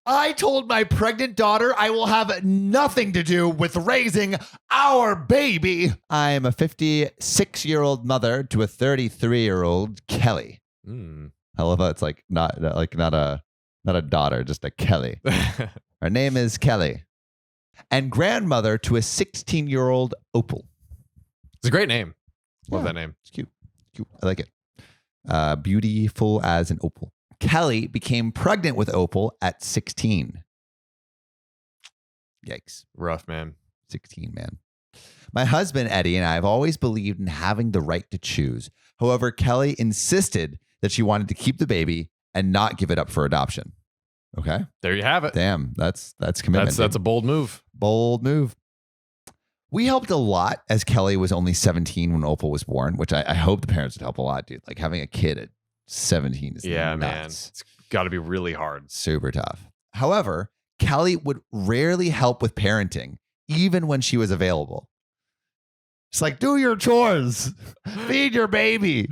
I told my pregnant daughter I will have nothing to do with raising our baby. I am a 56-year-old mother to a 33-year-old Kelly. I love how it's like not a daughter, just a Kelly. Her name is Kelly. And grandmother to a 16-year-old Opal. It's a great name. Love that name. It's cute. I like it. Beautiful as an opal. Kelly became pregnant with Opal at 16. Yikes. Rough, man. 16, man. My husband, Eddie, and I have always believed in having the right to choose. However, Kelly insisted that she wanted to keep the baby and not give it up for adoption. Okay. There you have it. Damn, that's commitment. That's a bold move. Bold move. We helped a lot as Kelly was only 17 when Opal was born, which I hope the parents would help a lot, dude. Like having a kid at 17 is nuts. Man. It's got to be really hard. Super tough. However, Kelly would rarely help with parenting, even when she was available. It's like, do your chores. Feed your baby.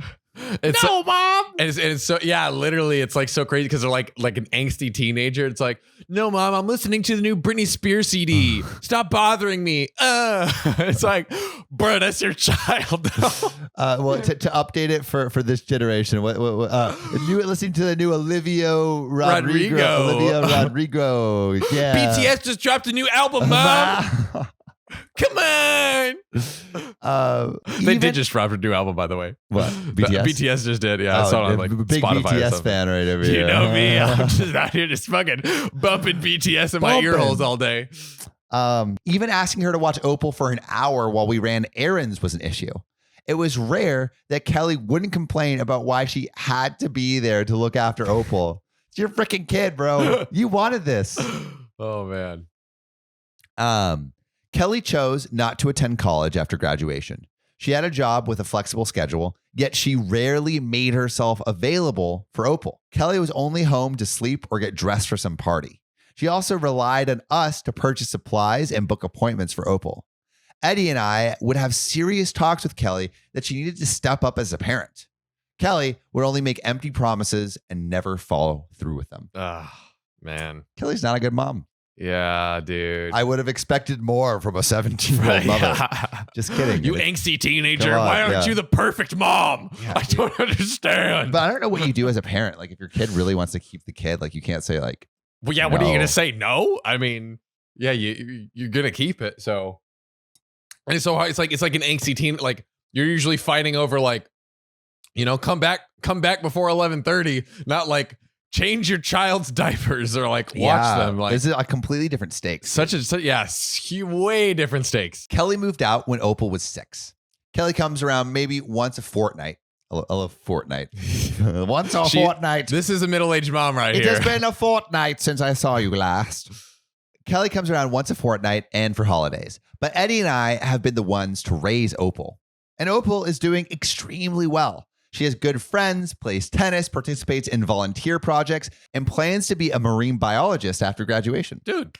No, mom. And it's so, yeah, literally, it's like so crazy because they're like an angsty teenager. It's like, no, mom, I'm listening to the new Britney Spears CD. Stop bothering me. It's like, bro, that's your child. Well, to update it for this generation, listening to the new Olivia Rodrigo. Yeah. BTS just dropped a new album, mom. Come on. They did just drop a new album, by the way. What? BTS? BTS just did. Yeah, I saw it on like big Spotify BTS fan right over here. You know me. I'm just out here just fucking bumping BTS in my ear holes all day. Even asking her to watch Opal for an hour while we ran errands was an issue. It was rare that Kelly wouldn't complain about why she had to be there to look after Opal. It's your freaking kid, bro. You wanted this. Oh, man. Kelly chose not to attend college after graduation. She had a job with a flexible schedule, yet she rarely made herself available for Opal. Kelly was only home to sleep or get dressed for some party. She also relied on us to purchase supplies and book appointments for Opal. Eddie and I would have serious talks with Kelly that she needed to step up as a parent. Kelly would only make empty promises and never follow through with them. Man. Kelly's not a good mom. Yeah, dude. I would have expected more from a 17-year-old mother. Just kidding. You angsty teenager. Why aren't you the perfect mom? Yeah, I don't understand. But I don't know what you do as a parent. Like if your kid really wants to keep the kid, like you can't say like, well, yeah, no. What are you going to say? No? I mean, yeah, you're going to keep it. So, and it's so hard. It's like an angsty teen. Like you're usually fighting over like, you know, come back before 11:30, not like, change your child's diapers or like watch them. Like this is a completely different stakes. Way different stakes. Kelly moved out when Opal was 6. Kelly comes around maybe once a fortnight. I love fortnight. Once a fortnight. This is a middle-aged mom right here. It has been a fortnight since I saw you last. Kelly comes around once a fortnight and for holidays. But Eddie and I have been the ones to raise Opal. And Opal is doing extremely well. She has good friends, plays tennis, participates in volunteer projects, and plans to be a marine biologist after graduation. Dude,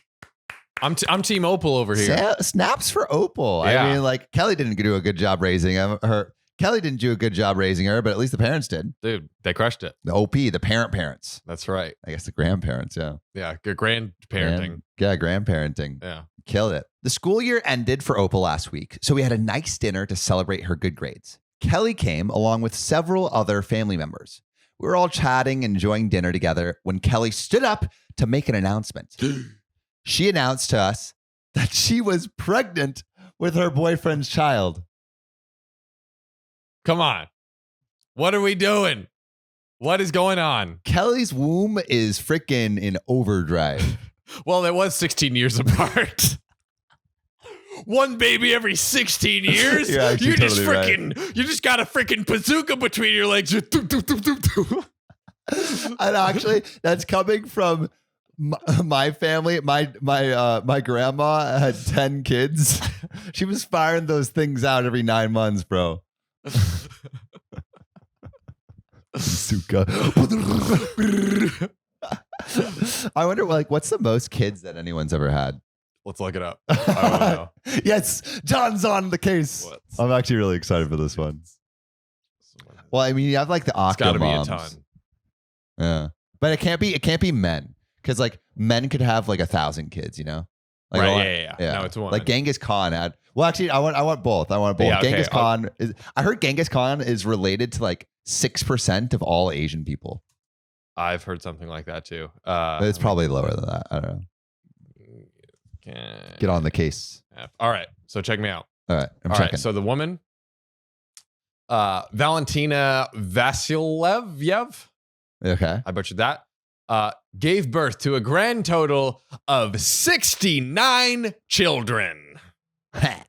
I'm Team Opal over here. Snaps for Opal. Yeah. I mean, like Kelly didn't do a good job raising her. Kelly didn't do a good job raising her, but at least the parents did. Dude, they crushed it. The OP, the parents. That's right. I guess the grandparents, yeah. Yeah, good grandparenting. Grandparenting. Yeah. Killed it. The school year ended for Opal last week, so we had a nice dinner to celebrate her good grades. Kelly came along with several other family members. We were all chatting, enjoying dinner together when Kelly stood up to make an announcement. She announced to us that she was pregnant with her boyfriend's child. Come on. What are we doing? What is going on? Kelly's womb is freaking in overdrive. Well, it was 16 years apart. One baby every 16 years. Yeah, you just totally you just got a freaking bazooka between your legs. And actually, that's coming from my family. My grandma had 10 kids. She was firing those things out every 9 months, bro. Bazooka. I wonder, like, what's the most kids that anyone's ever had? Let's look it up. I don't know. Yes, John's on the case. I'm actually really excited for this one. Well, I mean, you have like the Octo moms. It's gotta be a ton. Yeah, but it can't be men because like men could have like 1,000 kids, you know? Like, Right. Yeah. No, it's one. Like Genghis Khan had. Well, actually, I want both. Yeah, okay. Genghis Khan is. I heard Genghis Khan is related to like 6% of all Asian people. I've heard something like that too. But it's probably lower than that. I don't know. Get on the case. All right. So check me out. All right. I'm All checking. right. So the woman, Valentina Vasilyev, Okay. I butchered that, gave birth to a grand total of 69 children.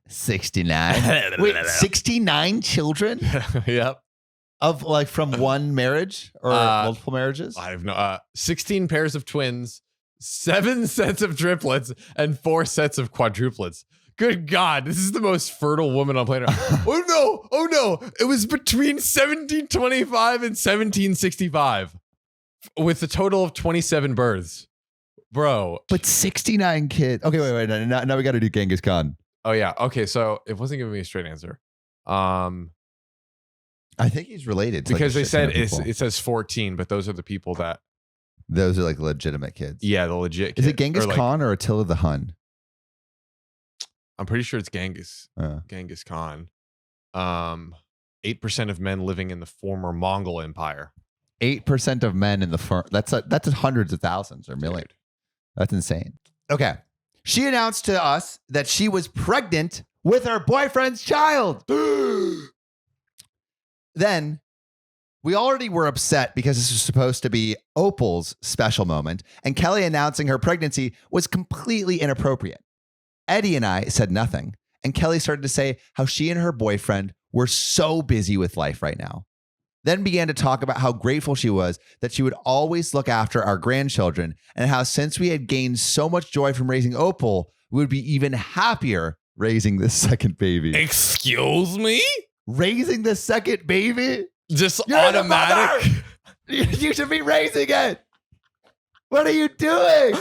69. Wait, 69 children Yep. of like from one marriage or multiple marriages? I have no 16 pairs of twins, 7 sets of triplets, and 4 sets of quadruplets. Good God, this is the most fertile woman on planet Earth. Oh no. It was between 1725 and 1765 with a total of 27 births. Bro. But 69 kids. Okay, wait. Now we got to do Genghis Khan. Oh yeah. Okay, so it wasn't giving me a straight answer. I think he's related to Because like they said it says 14, but those are the people that. Those are like legitimate kids. Yeah, the legit Is kids. it Genghis Khan or Attila the Hun? I'm pretty sure it's Genghis Khan. 8% of men living in the former Mongol Empire. 8% of men in the that's hundreds of thousands or millions. Dude. That's insane. Okay. She announced to us that she was pregnant with her boyfriend's child. Then we already were upset because this was supposed to be Opal's special moment, and Kelly announcing her pregnancy was completely inappropriate. Eddie and I said nothing, and Kelly started to say how she and her boyfriend were so busy with life right now. Then began to talk about how grateful she was that she would always look after our grandchildren, and how since we had gained so much joy from raising Opal, we would be even happier raising this second baby. Excuse me? Raising the second baby? Just You're automatic. You should be raising it. What are you doing?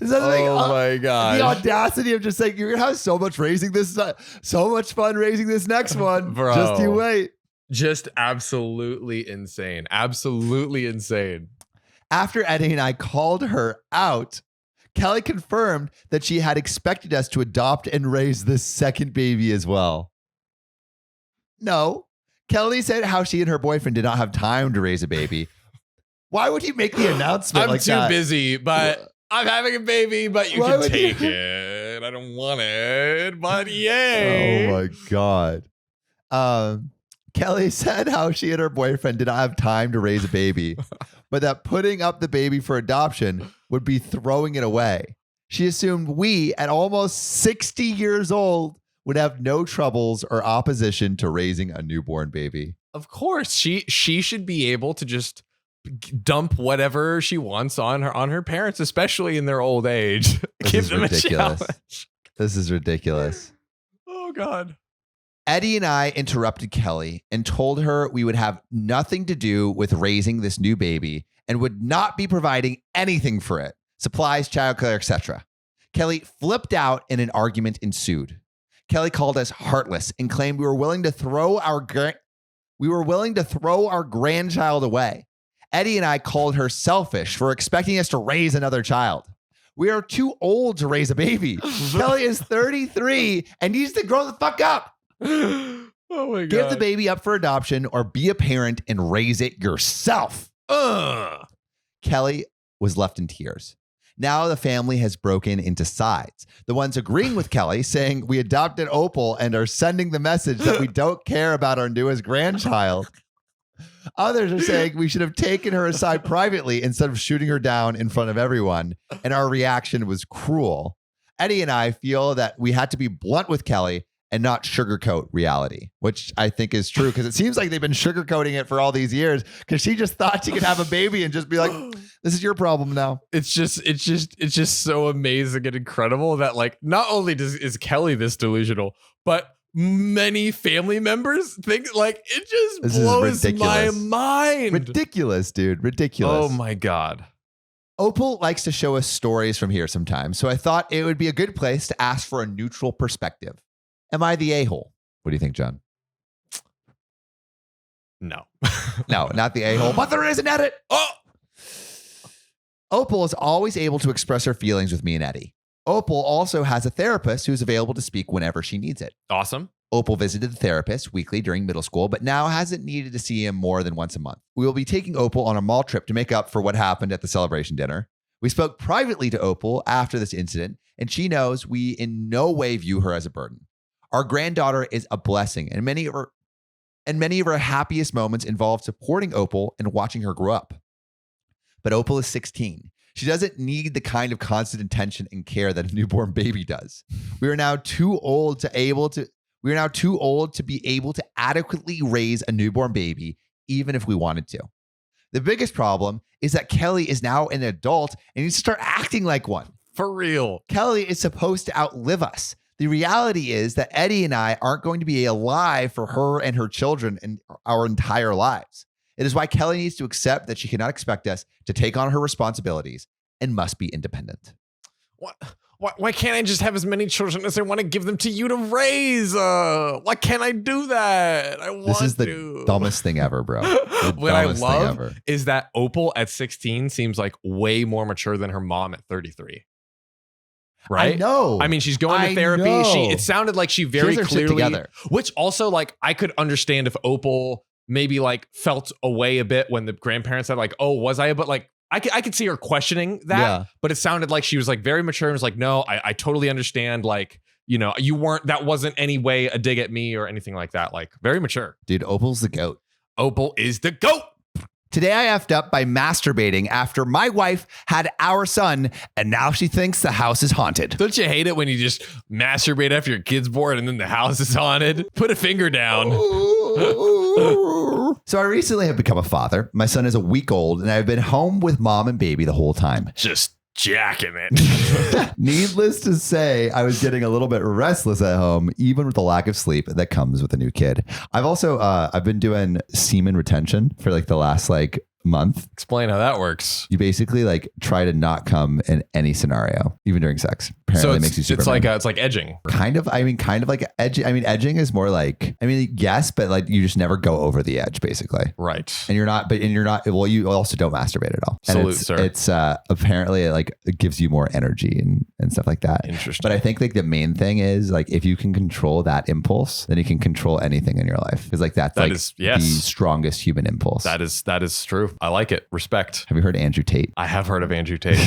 Oh my God. The audacity of just saying you're gonna have so much raising this, so much fun raising this next one. Bro. Just you wait. Just absolutely insane. Absolutely insane. After Eddie and I called her out, Kelly confirmed that she had expected us to adopt and raise this second baby as well. No. Kelly said how she and her boyfriend did not have time to raise a baby. Why would you make the announcement like that? I'm too busy, but I'm having a baby, but you can take it. I don't want it, but yay. Oh my God. Kelly said how she and her boyfriend did not have time to raise a baby, but that putting up the baby for adoption would be throwing it away. She assumed we, at almost 60 years old, would have no troubles or opposition to raising a newborn baby. Of course, she should be able to just dump whatever she wants on her parents, especially in their old age. Give them ridiculous. a challenge. This is ridiculous. Oh God. Eddie and I interrupted Kelly and told her we would have nothing to do with raising this new baby and would not be providing anything for it. Supplies, childcare, etc. Kelly flipped out and an argument ensued. Kelly called us heartless and claimed we were willing to throw our grandchild away. Eddie and I called her selfish for expecting us to raise another child. We are too old to raise a baby. Kelly is 33 and needs to grow the fuck up. Oh my God. Give the baby up for adoption or be a parent and raise it yourself. Kelly was left in tears. Now the family has broken into sides. The ones agreeing with Kelly, saying we adopted Opal and are sending the message that we don't care about our newest grandchild. Others are saying we should have taken her aside privately instead of shooting her down in front of everyone, and our reaction was cruel. Eddie and I feel that we had to be blunt with Kelly and not sugarcoat reality, which I think is true because it seems like they've been sugarcoating it for all these years because she just thought she could have a baby and just be like, this is your problem now. It's just so amazing and incredible that like not only is Kelly this delusional, but many family members think like it just blows my mind. Ridiculous, dude. Ridiculous. Oh my God. Opal likes to show us stories from here sometimes, so I thought it would be a good place to ask for a neutral perspective. Am I the a-hole? What do you think, John? No. No, not the a-hole, but there is an edit. Oh, Opal is always able to express her feelings with me and Eddie. Opal also has a therapist who is available to speak whenever she needs it. Awesome. Opal visited the therapist weekly during middle school, but now hasn't needed to see him more than once a month. We will be taking Opal on a mall trip to make up for what happened at the celebration dinner. We spoke privately to Opal after this incident, and she knows we in no way view her as a burden. Our granddaughter is a blessing, and many of her happiest moments involve supporting Opal and watching her grow up. But Opal is 16. She doesn't need the kind of constant attention and care that a newborn baby does. We are now too old to be able to adequately raise a newborn baby, even if we wanted to. The biggest problem is that Kelly is now an adult and needs to start acting like one. For real. Kelly is supposed to outlive us. The reality is that Eddie and I aren't going to be alive for her and her children in our entire lives. It is why Kelly needs to accept that she cannot expect us to take on her responsibilities and must be independent. Why can't I just have as many children as I want to give them to you to raise? Why can't I do that? This is the dumbest thing ever, bro. What I love is that Opal at 16 seems like way more mature than her mom at 33. Right? I know. I mean, she's going to therapy. It sounded like she very clearly, which also like I could understand if Opal maybe like felt away a bit when the grandparents said like, oh, was I? But like, I could see her questioning that, but it sounded like she was like very mature and was like, no, I totally understand. Like, you know, that wasn't any way a dig at me or anything like that. Like very mature. Dude, Opal's the GOAT. Opal is the GOAT. Today I effed up by masturbating after my wife had our son and now she thinks the house is haunted. Don't you hate it when you just masturbate after your kid's bored and then the house is haunted? Put a finger down. So I recently have become a father. My son is a week old and I've been home with mom and baby the whole time. Just jacking it. Needless to say, I was getting a little bit restless at home, even with the lack of sleep that comes with a new kid. I've also, I've been doing semen retention for like the last like month. Explain how that works. You basically like try to not come in any scenario, even during sex. Apparently, it makes you Superman. It's like edging. Kind of like edging. I mean, edging is more like, yes, but like you just never go over the edge, basically. Right. And you're not. Well, you also don't masturbate at all. Salute, sir. It's apparently it gives you more energy and stuff like that. Interesting. But I think like the main thing is like if you can control that impulse, then you can control anything in your life. Because like that's the strongest human impulse. That is true. I like it. Respect. Have you heard of Andrew Tate? I have heard of Andrew Tate.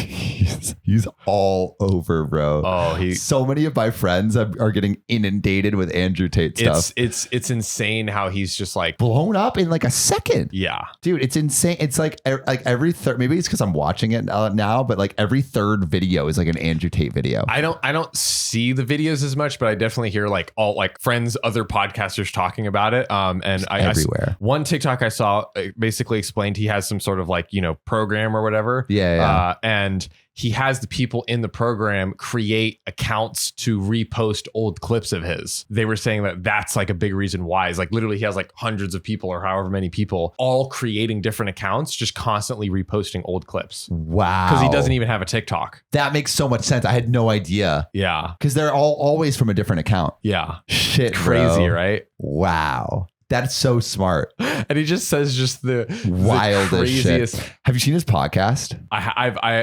he's all over, bro. Oh, so many of my friends are getting inundated with Andrew Tate stuff. It's insane how he's just like blown up in like a second. Yeah, dude, it's insane. It's like every third. Maybe it's because I'm watching it now, but like every third video is like an Andrew Tate video. I don't see the videos as much, but I definitely hear like all like friends, other podcasters talking about it. And everywhere. One TikTok I saw basically explained he has some sort of like, you know, program or whatever. Yeah. And he has the people in the program create accounts to repost old clips of his. They were saying that that's like a big reason why. Is like literally he has like hundreds of people or however many people all creating different accounts, just constantly reposting old clips. Wow. Because he doesn't even have a TikTok. That makes so much sense. I had no idea. Yeah. Because they're always from a different account. Yeah. Shit, crazy, bro. Right? Wow. That's so smart. And he just says just the wildest craziest shit. Have you seen his podcast?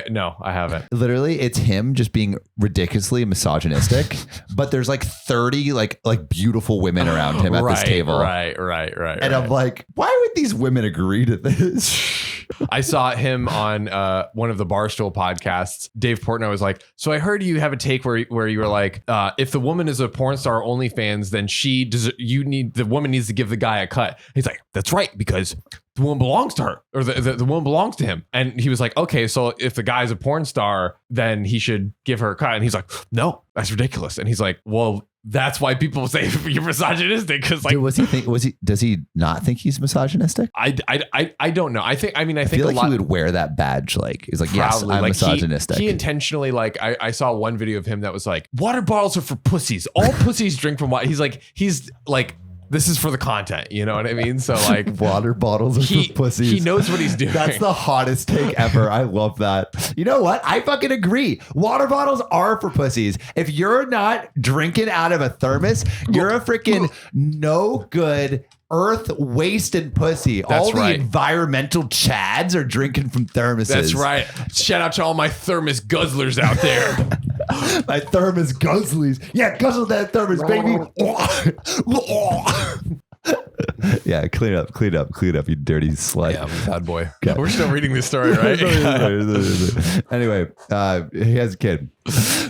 No, I haven't. Literally, it's him just being ridiculously misogynistic, but there's like 30 like beautiful women around him at this table. Right. And I'm like, why would these women agree to this? I saw him on one of the Barstool podcasts. Dave Portnoy was like, so I heard you have a take where you were like, if the woman is a porn star OnlyFans, then the woman needs to give the guy a cut. He's like, that's right, because the woman belongs to her, or the woman belongs to him. And he was like, okay, so if the guy's a porn star, then he should give her a cut. And he's like, no, that's ridiculous. And he's like, well, that's why people say you're misogynistic. Because like, dude, does he not think he's misogynistic? I don't know. I think feel like he would wear that badge. Like he's like, yes, I'm like misogynistic. He intentionally like, I saw one video of him that was like, water bottles are for pussies. All pussies drink from water. He's like, this is for the content, you know what I mean? So like water bottles are for pussies. He knows what he's doing. That's the hottest take ever. I love that. You know what? I fucking agree. Water bottles are for pussies. If you're not drinking out of a thermos, you're a freaking no good Earth, waste, and pussy. That's all the right. environmental chads are drinking from thermoses. That's right. Shout out to all my thermos guzzlers out there. My thermos guzzlies. Yeah, guzzle that thermos, baby. Yeah, clean up, you dirty slut. Yeah, I'm a bad boy. Okay. We're still reading this story, right? Anyway, he has a kid.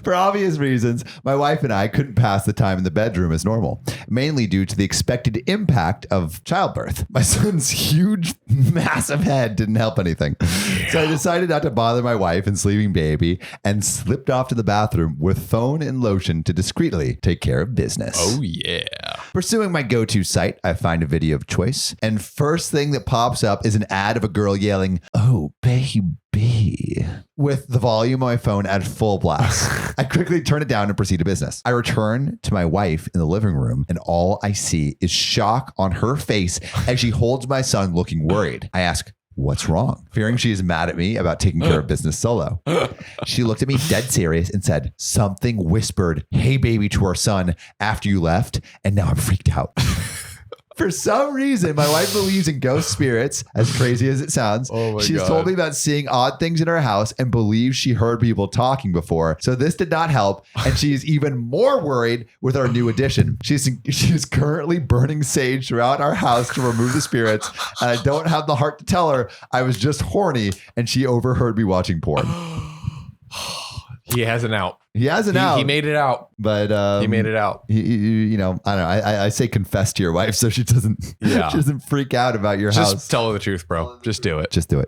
For obvious reasons, my wife and I couldn't pass the time in the bedroom as normal, mainly due to the expected impact of childbirth. My son's huge, massive head didn't help anything. So I decided not to bother my wife and sleeping baby and slipped off to the bathroom with phone and lotion to discreetly take care of business. Oh, yeah. Pursuing my go-to site, I find a video of choice, and first thing that pops up is an ad of a girl yelling, "Oh, baby," with the volume on my phone at full blast. I quickly turn it down and proceed to business. I return to my wife in the living room, and all I see is shock on her face as she holds my son looking worried. I ask, "What's wrong?" Fearing she is mad at me about taking care of business solo. She looked at me dead serious and said, "Something whispered, 'Hey, baby,' to our son after you left, and now I'm freaked out." For some reason, my wife believes in ghost spirits, as crazy as it sounds. Oh my She's God. told me about seeing odd things in her house and believes she heard people talking before. So this did not help. And she's even more worried with our new addition. She's currently burning sage throughout our house to remove the spirits. And I don't have the heart to tell her I was just horny and she overheard me watching porn. He has an out. He has an out. He made it out. But He made it out. You know, I don't know. I say confess to your wife so she doesn't freak out about your house. Just tell her the truth, bro. Just do it. Just do it.